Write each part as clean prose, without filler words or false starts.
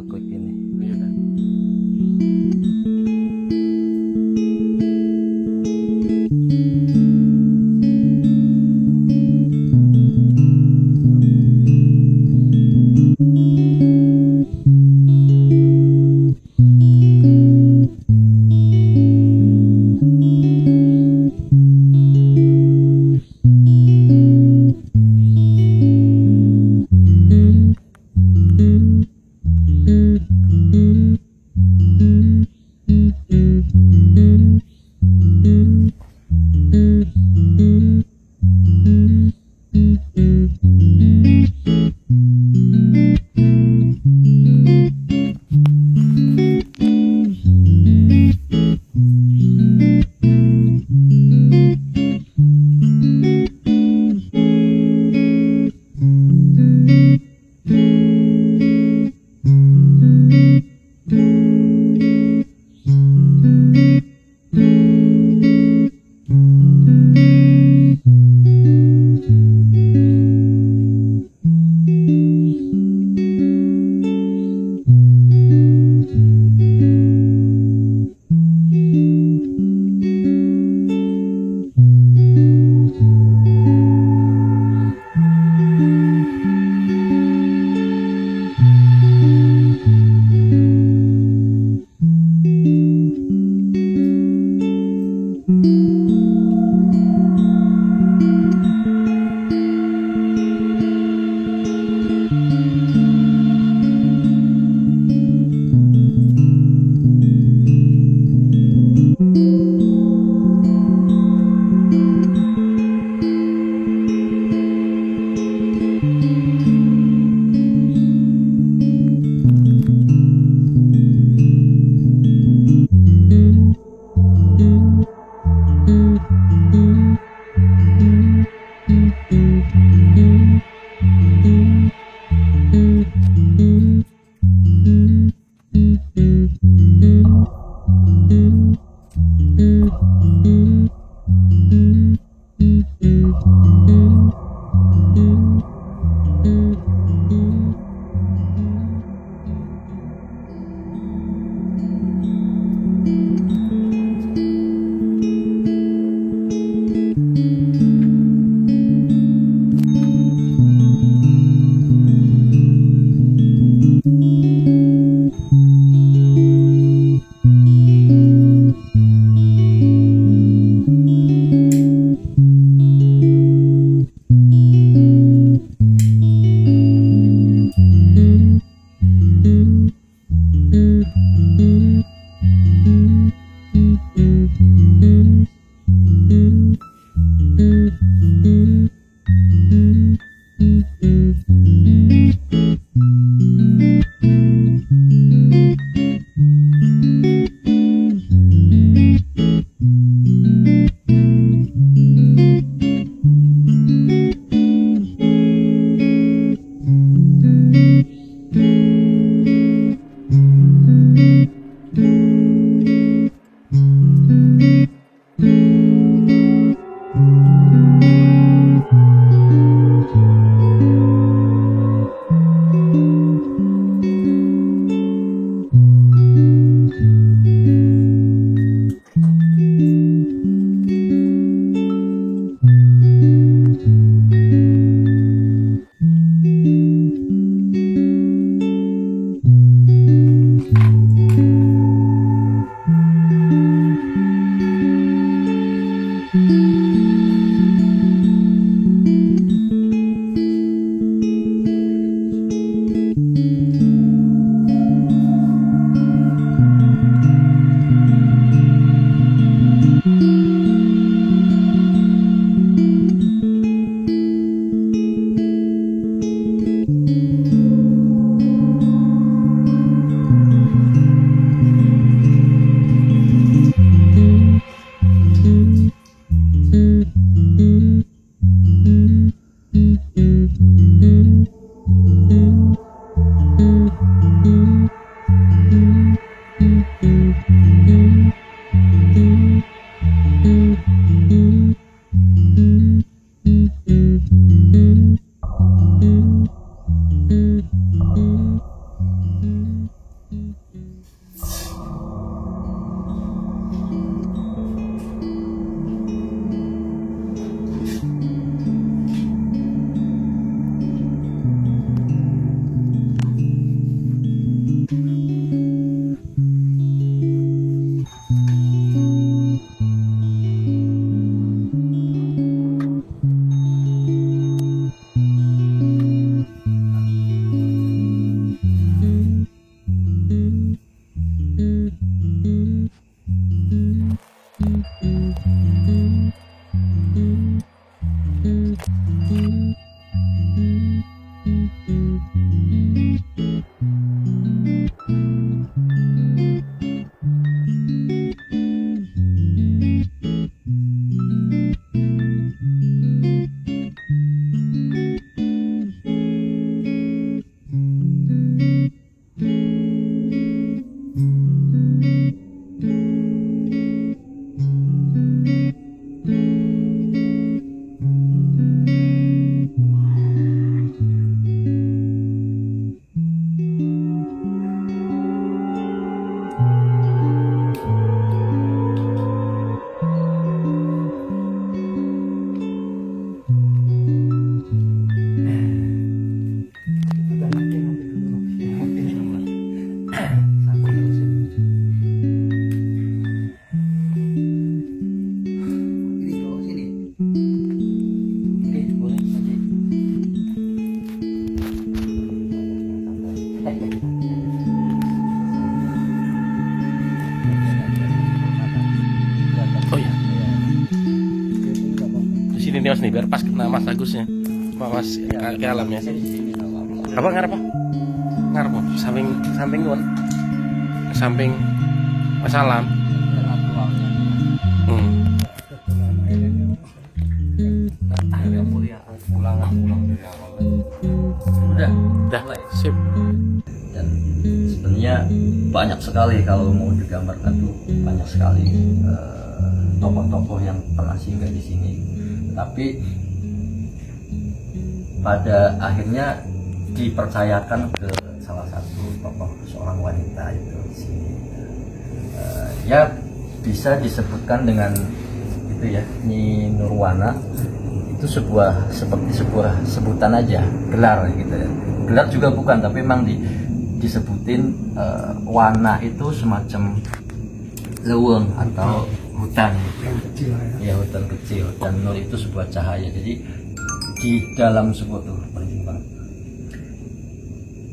klik ini. Iya. Mas nih biar pas kena Mas Agusnya. Pak Mas ke alamnya. Apa ngarep apa? Ngarep apa? Samping nuan. Samping Mas Alam. Udah, sip. Dan sebenarnya banyak sekali kalau mau digambarkan tuh banyak sekali tokoh-tokoh yang pernah singgah di sini. Tapi pada akhirnya dipercayakan ke salah satu tokoh seorang wanita itu di sini. Ya bisa disebutkan dengan itu ya, Nyi Nurwana. Itu seperti sebuah sebutan aja, gelar gitu ya. Gelar juga bukan, tapi memang disebutin wana itu semacam leweng atau hutan gitu. Ya hutan kecil, dan nur itu sebuah cahaya. Jadi di dalam sebuah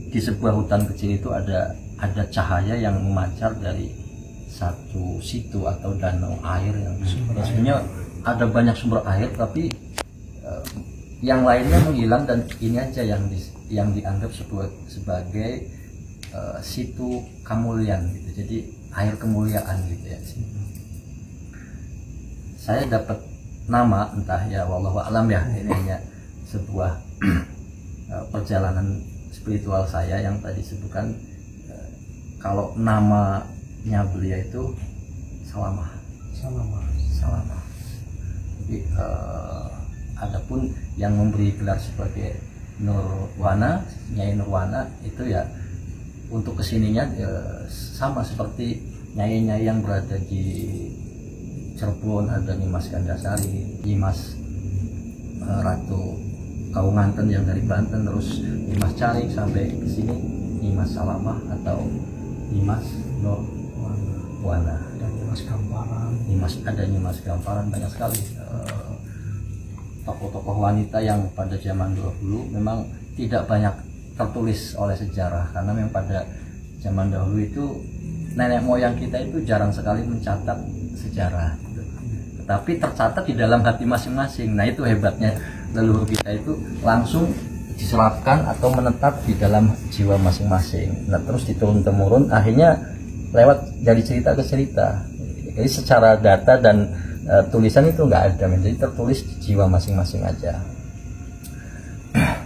di sebuah hutan kecil itu ada cahaya yang memancar dari satu situ atau danau air yang sebenarnya ada banyak sumber air, tapi yang lainnya menghilang, dan ini aja yang dianggap sebagai situ kemuliaan gitu. Jadi air kemuliaan gitu ya. Saya dapat nama entah ya wallahu alam ya, ini hanya sebuah perjalanan spiritual saya yang tadi sebutkan. Kalau namanya beliau itu Salamah. Jadi adapun yang memberi gelar sebagai Nurwana, Nyai Nurwana itu ya untuk kesininya sama seperti nyai-nyai yang berada di Cirebon, ada Nyimas Gandasari, Nyimas Ratu Kaunganten yang dari Banten, terus Nyimas Carik sampai ke sini Nyimas Salamah atau Nyimas Nurwana. Dan Nyimas Gamparan. Ada Nyimas Gamparan, banyak sekali tokoh-tokoh wanita yang pada zaman dahulu memang tidak banyak tertulis oleh sejarah, karena memang pada zaman dahulu itu nenek moyang kita itu jarang sekali mencatat sejarah gitu. Tetapi tercatat di dalam hati masing-masing. Nah itu hebatnya leluhur kita, itu langsung diserapkan atau menetap di dalam jiwa masing-masing. Nah terus diturun-temurun, akhirnya lewat dari cerita ke cerita. Jadi secara data dan tulisan itu nggak ada, jadi tertulis di jiwa masing-masing aja.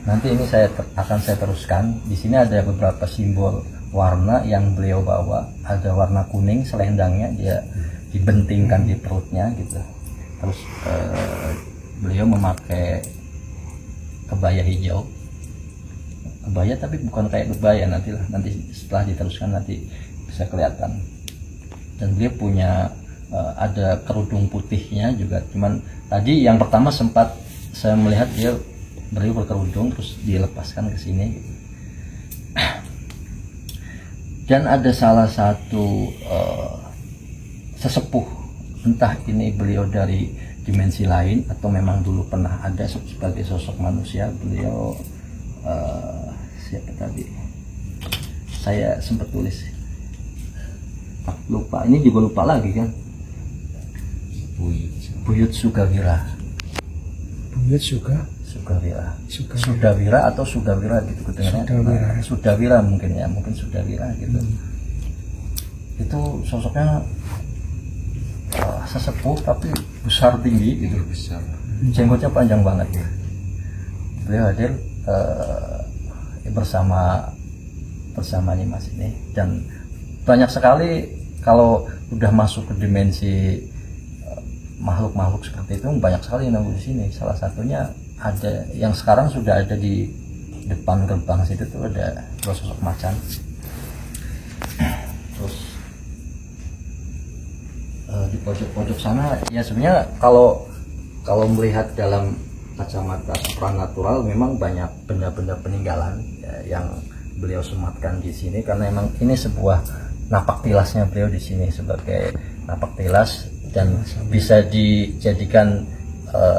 Nanti ini akan saya teruskan. Di sini ada beberapa simbol warna yang beliau bawa. Ada warna kuning, selendangnya dia dibentingkan di perutnya gitu. Terus beliau memakai kebaya hijau. Kebaya tapi bukan kayak kebaya, nanti setelah diteruskan nanti bisa kelihatan. Dan beliau punya ada kerudung putihnya juga, cuman tadi yang pertama sempat saya melihat beliau berkerudung terus dilepaskan ke sini gitu. Dan ada salah satu sesepuh, entah ini beliau dari dimensi lain atau memang dulu pernah ada sebagai sosok manusia. Beliau siapa tadi, saya sempat tulis, lupa, ini juga lupa lagi kan. Buyut Sugawira. Sudawira atau Sugawira gitu kedengarannya. Sudawira mungkin Sudawira gitu. Itu sosoknya sesepuh tapi besar tinggi gitu. Jenggotnya panjang banget ya. Beliau hadir bersama Nyimas ini, dan banyak sekali kalau udah masuk ke dimensi makhluk-makhluk seperti itu, banyak sekali yang nunggu di sini. Salah satunya ada yang sekarang sudah ada di depan gerbang situ tuh, ada dua sosok macan. Terus di pojok-pojok sana ya sebenarnya kalau melihat dalam kacamata supranatural memang banyak benda-benda peninggalan ya, yang beliau sematkan di sini, karena memang ini sebuah napak tilasnya beliau di sini sebagai napak tilas, dan bisa dijadikan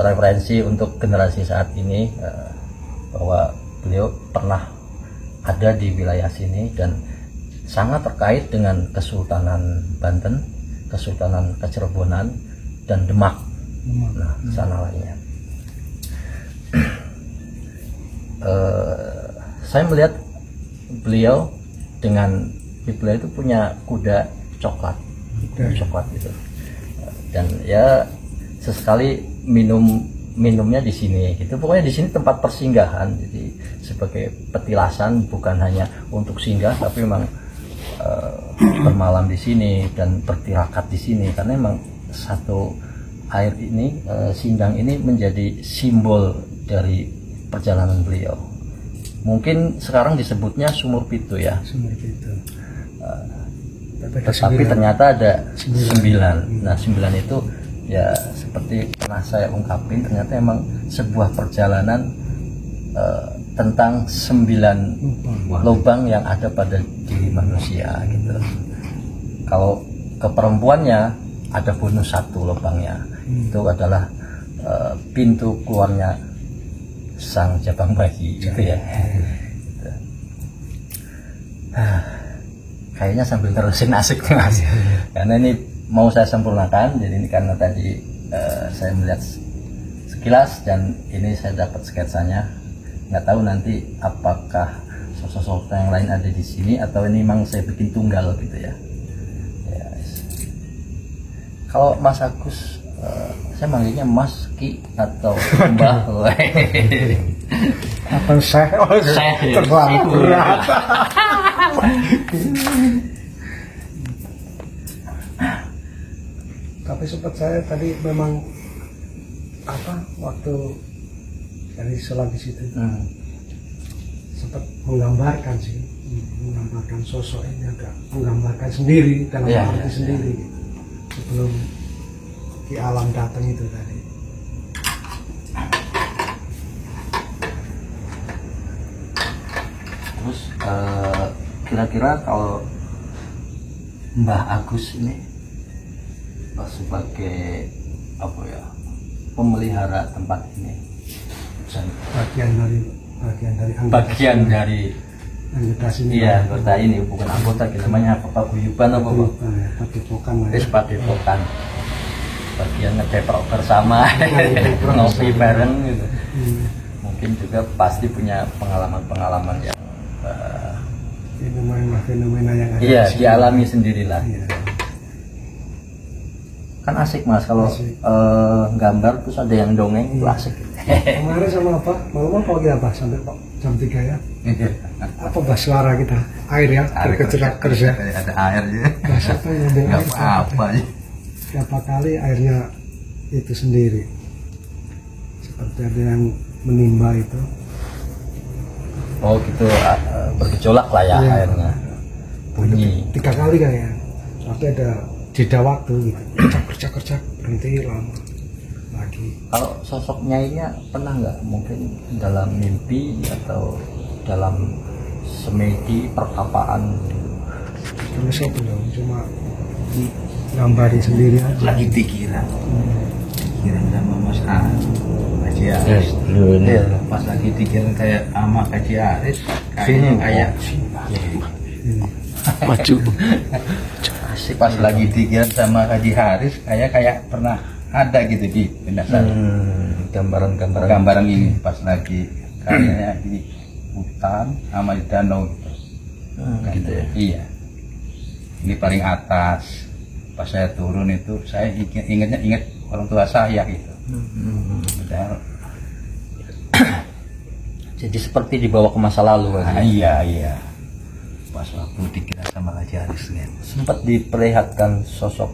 referensi untuk generasi saat ini bahwa beliau pernah ada di wilayah sini dan sangat terkait dengan Kesultanan Banten, Kesultanan Kecerbonan, dan Demak. Nah, sana lainnya. Saya melihat beliau itu punya kuda coklat gitu, dan ya sesekali minumnya di sini gitu. Pokoknya di sini tempat persinggahan, jadi sebagai petilasan, bukan hanya untuk singgah tapi memang bermalam di sini dan bertirakat di sini, karena memang satu air ini, Sindang ini menjadi simbol dari perjalanan beliau. Mungkin sekarang disebutnya Sumur Pitu ya. Sumur Pitu. Tetapi ternyata ada 9. Nah 9 itu ya seperti pernah saya ungkapin, ternyata emang sebuah perjalanan tentang 9 lubang yang ada pada diri manusia gitu. Kalau ke perempuannya ada bonus 1 lubangnya, itu adalah pintu keluarnya sang jabang bayi gitu ya. Kayaknya sambil terusin asik mas, karena ini mau saya sempurnakan. Jadi ini karena tadi saya melihat sekilas dan ini saya dapat sketsanya. Nggak tahu nanti apakah sosok-sosok yang lain ada di sini atau ini memang saya bikin tunggal gitu ya. Kalau Mas Agus, saya manggilnya Mas, Ki, atau Mbah. Atau saya terlalu berat. Tapi sempat saya tadi memang waktu dari sholat di situ sempat menggambarkan sosok ini, agak menggambarkan sendiri dalam arti sendiri sebelum Ki Alam datang itu tadi. Terus kira-kira kalau Mbah Agus ini sebagai pemelihara tempat ini, bagian dari anggota sini. Iya, anggota ini, bukan anggota, namanya apa, paguyuban apa Pak? Padepokan. Padepokan. Bagian ngedeprok bersama, ngopi bareng gitu. Mungkin juga pasti punya pengalaman-pengalaman yang fenomena yang ada. Iya, dialami sendirilah. Iya. Kan asik mas kalau gambar terus ada yang dongeng, itu asik. Kemarin sama apa? Malam apa kita sampai jam 3 ya? Apa bahas suara kita? Air ya? Bergerak kerja. Ada air ya. Bahas apa yang ada air? Apa ya? Berapa kali airnya itu sendiri. Seperti ada yang menimba itu. Oh gitu, bergejolak lah ya airnya. Bunyi. 3 kali kayaknya. Tapi ada jeda waktu gitu. Kerja berhenti lama lagi. Kalau sosok nyainya pernah nggak mungkin dalam mimpi atau dalam semedi perkapaan? Terus saya belum, cuma gambarin sendiri aja. Lagi pikiran sama Mas Haji Aris. Pas lagi pikiran kayak sama Haji Aris, kayak Maju. pas lagi pikiran sama Haji Haris kayak pernah ada gitu di benak saya. Gambaran ini pas lagi kayaknya di hutan sama di danau gitu. Gitu ya. Iya. Ini paling atas. Pas saya turun itu saya ingat orang tua saya gitu. Padahal Jadi seperti dibawa ke masa lalu kan? iya. Pas waktu dikira sama Haji Haris kan. Sempat diperlihatkan sosok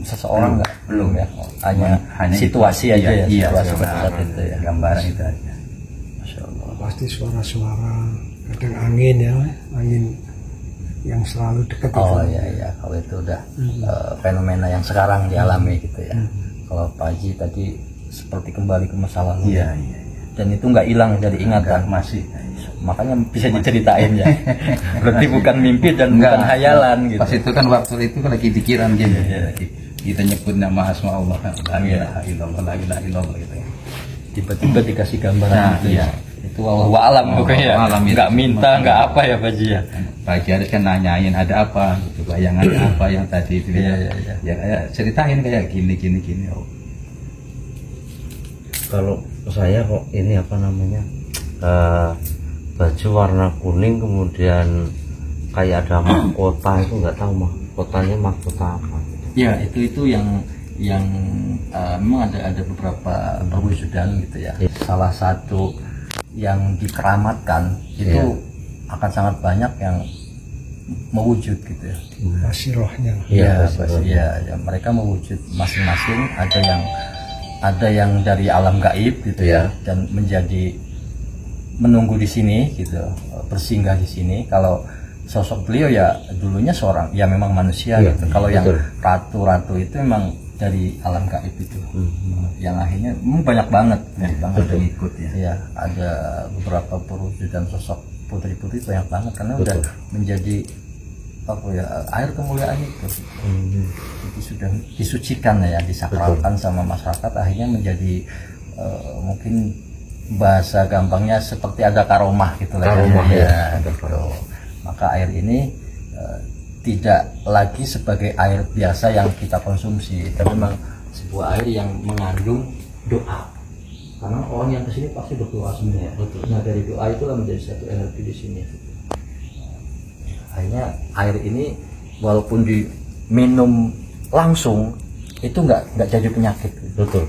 seseorang nggak? Belum ya? Hanya situasi itu. aja ya? Iya, situasi pada saat itu ya? Gambaran itu aja. Masya Allah. Pasti suara-suara, kadang angin ya, angin yang selalu dekat Oh itu. iya, kalau itu udah fenomena yang sekarang dialami gitu ya. Kalau Pak Haji tadi seperti kembali ke masa lalu. Iya. Dan itu nggak hilang dari ingatan. Masih. Makanya bisa diceritain ya. Berarti bukan mimpi dan bukan hayalan gitu. Pas itu kan waktu itu lagi pikiran gini. Kita nyebut nama asma Allah, la ilaha illallah, la ilaha illallah gitu. Tiba-tiba dikasih gambaran Nah, itu ya. iya. Itu wallahu a'lam pokoknya ya. Alam itu. Nggak minta, nggak apa ya Pak Haji ya. Pak Haji Haris kan nanyain ada apa gitu, bayangannya apa yang tadi itu Iya. ya kayak ceritain kayak gini. Oh. Kalau saya kok ini apa namanya, baju warna kuning kemudian kayak ada mahkota, itu nggak tahu mahkotanya mahkota apa. Ya itu yang memang ada beberapa perwujudan gitu ya. Salah satu yang dikeramatkan itu akan sangat banyak yang mewujud gitu ya. Masih rohnya. Ya, mereka mewujud masing-masing. Ada yang dari alam gaib gitu ya, dan menunggu di sini gitu, bersinggah di sini. Kalau sosok beliau ya dulunya seorang, ya memang manusia gitu. Kalau yang ratu-ratu itu memang dari alam gaib itu, yang akhirnya banyak banget ikut ya. Ya, ada beberapa perwujudan sosok putri-putri banyak banget karena udah menjadi air kemuliaan itu. Itu sudah disucikan ya, disakralkan sama masyarakat, akhirnya menjadi mungkin bahasa gampangnya seperti ada karomah gitu lah. Gitu. Maka air ini tidak lagi sebagai air biasa yang kita konsumsi, tapi memang sebuah air yang mengandung doa. Karena orang yang kesini pasti berdoa sebenarnya. Nah dari doa itulah menjadi satu energi di sini. Akhirnya air ini walaupun diminum langsung itu nggak jadi penyakit. Betul.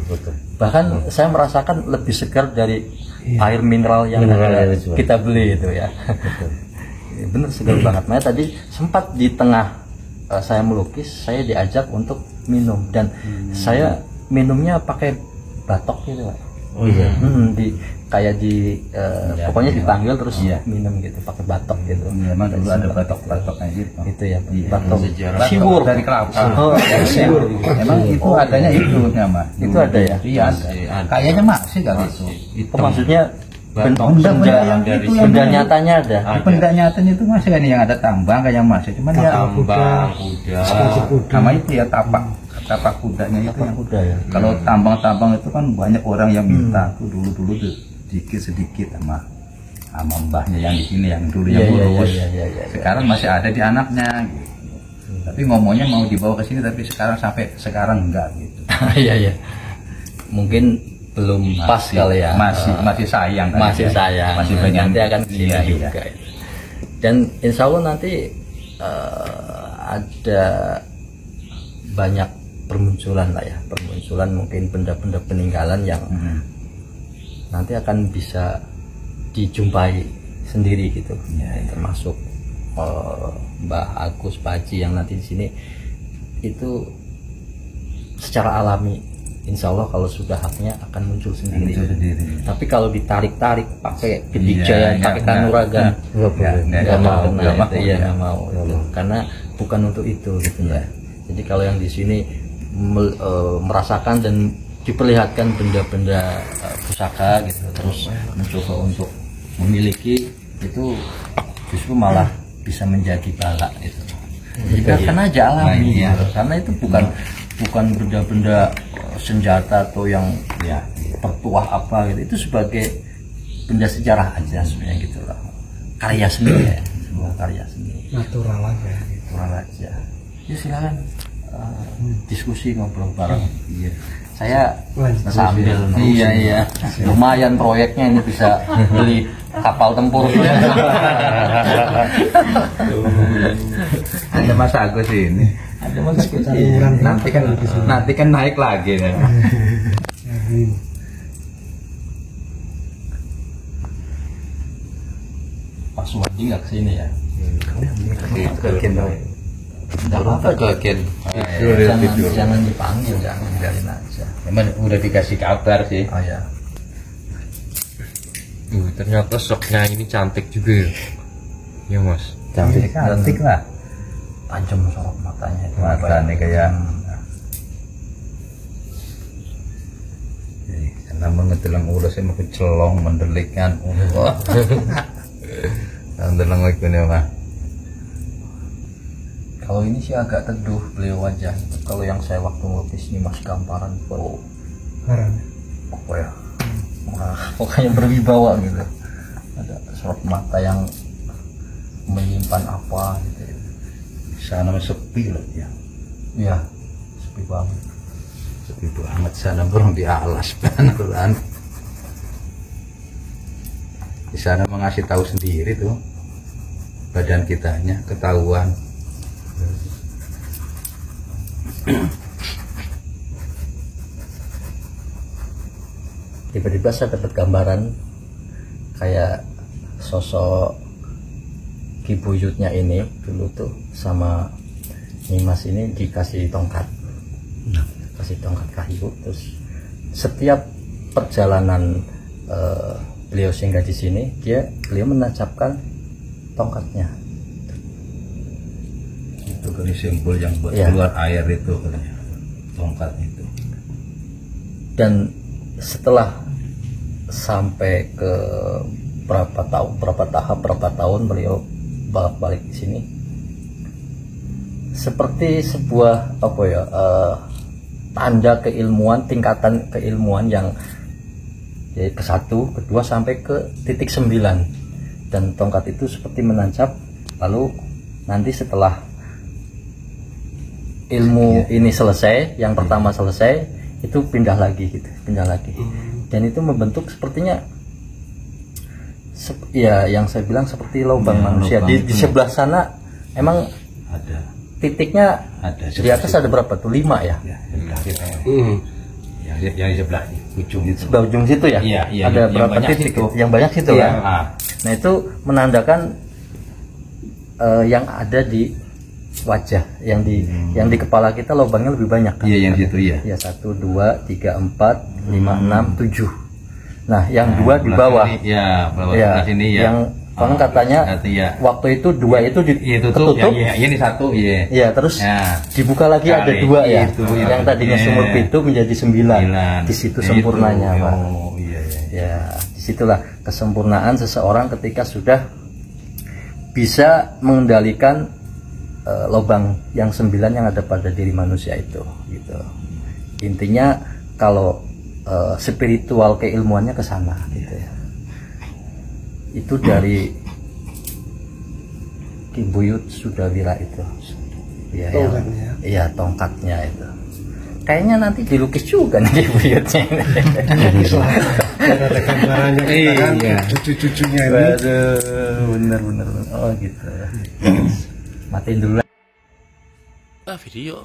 Bahkan saya merasakan lebih segar dari air mineral yang kita beli itu ya. Bener segar banget. Makanya tadi sempat di tengah saya melukis, saya diajak untuk minum dan saya minumnya pakai batok gitu Pak. Oh iya. Pokoknya dipanggil terus minum gitu pakai batok gitu. Memang dulu ada batok-batoknya gitu. Itu ya, batok. Siwur dari kelapa. Siwur. Emang itu adanya itu nama. Itu ada ya? Iya. Kayaknya masih kali itu. Itu maksudnya benda nyatanya ada. Benda nyatanya itu masih kan yang ada tambang kayak masih, cuman ya tambang, kuda. Sama itu ya tapak kudanya itu yang kuda ya. Kalau tambang-tambang itu kan banyak orang yang minta tuh dulu tuh sedikit sama mbahnya yang di sini yang dulu yang lurus. Sekarang masih ada di anaknya gitu. Tapi ngomongnya mau dibawa ke sini tapi sampai sekarang enggak gitu. Iya. Mungkin belum pas kali ya. Masih sayang. Masih banyak nanti akan kesini juga. Dan insya Allah nanti ada banyak permunculan mungkin benda-benda peninggalan yang nanti akan bisa dijumpai sendiri gitu. Termasuk Mbah Agus, Pak Haji yang nanti di sini itu secara alami insya Allah kalau sudah haknya akan muncul sendiri. Tapi kalau ditarik-tarik pakai Gedikjaya, pakai Kanuragan, nggak mau. Karena bukan untuk itu gitu ya. Jadi kalau yang di sini merasakan dan diperlihatkan benda-benda pusaka gitu, terus mencoba untuk memiliki itu justru malah bisa menjadi bala itu. Biarkan aja alami gitu. Karena itu bukan benda-benda senjata atau yang tertuah apa gitu, itu sebagai benda sejarah aja sebenarnya gitu lah, karya seni ya, sebuah karya seni natural aja. Ya silakan diskusi ngobrol bareng. Saya sambil lumayan proyeknya ini bisa beli kapal tempur. Ada Mas Agus ini. Ada Mas Agus. Nanti kan naik lagi nih. Pak Suwadi nggak kesini ya? Enggak apa-apa jangan dipanggil, jangan biarin aja. Emang udah dikasih kabar sih. Oh ya. Ternyata sosoknya ini cantik juga ya. Ya Mas. Cantik lah. Tajam sorot matanya. Matanya kayak karena mengedelang ulasnya makin celong mendelik kan. Mendelang lagi nih Mas. Kalau ini sih agak teduh beliau wajah. Kalau yang saya waktu ngelukis ini Mas Gamparan, apa ya? Pokoknya berwibawa gitu. Ada sorot mata yang menyimpan apa gitu. Sana sepi loh ya. Iya, sepi banget. Sepi banget sana burung di alas beneran. Di sana mengasih tahu sendiri tuh badan kitanya ketahuan. Tiba-tiba saya dapat gambaran kayak sosok Ki Buyutnya ini dulu tuh sama Nimas ini dikasih tongkat, kasih tongkat kayu. Terus setiap perjalanan beliau singgah di sini, beliau menancapkan tongkatnya. Itu kan simbol yang buat Ya. keluar air itu katanya, tongkat itu. Dan setelah sampai ke berapa tahun beliau balik di sini, seperti sebuah tanda keilmuan, tingkatan keilmuan yang ke 1, kedua sampai ke titik 9, dan tongkat itu seperti menancap. Lalu nanti setelah ilmu ini selesai, yang pertama selesai, itu pindah lagi gitu, pindah lagi, dan itu membentuk sepertinya ya yang saya bilang seperti lubang manusia. Di sebelah sana emang Ada. titiknya Ada. di atas ada berapa tuh, 5 ya? Ya, sebelah kita. Yang di sebelah ujung itu. Sebelah ujung situ ya? Iya, iya, Ada yang berapa banyak titik? situ. Yang banyak situ Iya. kan? Nah itu menandakan yang ada di wajah, yang di kepala kita lubangnya lebih banyak kan? Iya, yang situ ya. Ya 1, 2, 3, 4, 5, 6, 7. Nah yang 2 di bawah. Ya, bawah Ya, sebelah sini ya. yang orang katanya iya. waktu itu 2 itu Itu ketutup. tuh ya, ini 1 ya. Ya, terus Ya. dibuka lagi ada Kali 2 ya. itu, Yang tadinya ya. sumur pintu menjadi 9. 9. Di situ Itu. sempurnanya, Pak. Oh, iya, iya. Ya, disitulah kesempurnaan seseorang ketika sudah bisa mengendalikan lubang yang 9 yang ada pada diri manusia itu, gitu. Intinya kalau spiritual keilmuannya ke sana, gitu ya. Itu dari Ki Buyut Sudawira itu. Ya, Tongkatnya. Iya, tongkatnya itu. Kayaknya nanti dilukis juga nih Ki Buyutnya ini. Karena ada gambarannya kita kan, Iya. cucu-cucunya ini. Waduh, bener. Oh gitu. Matiin dulu. Video.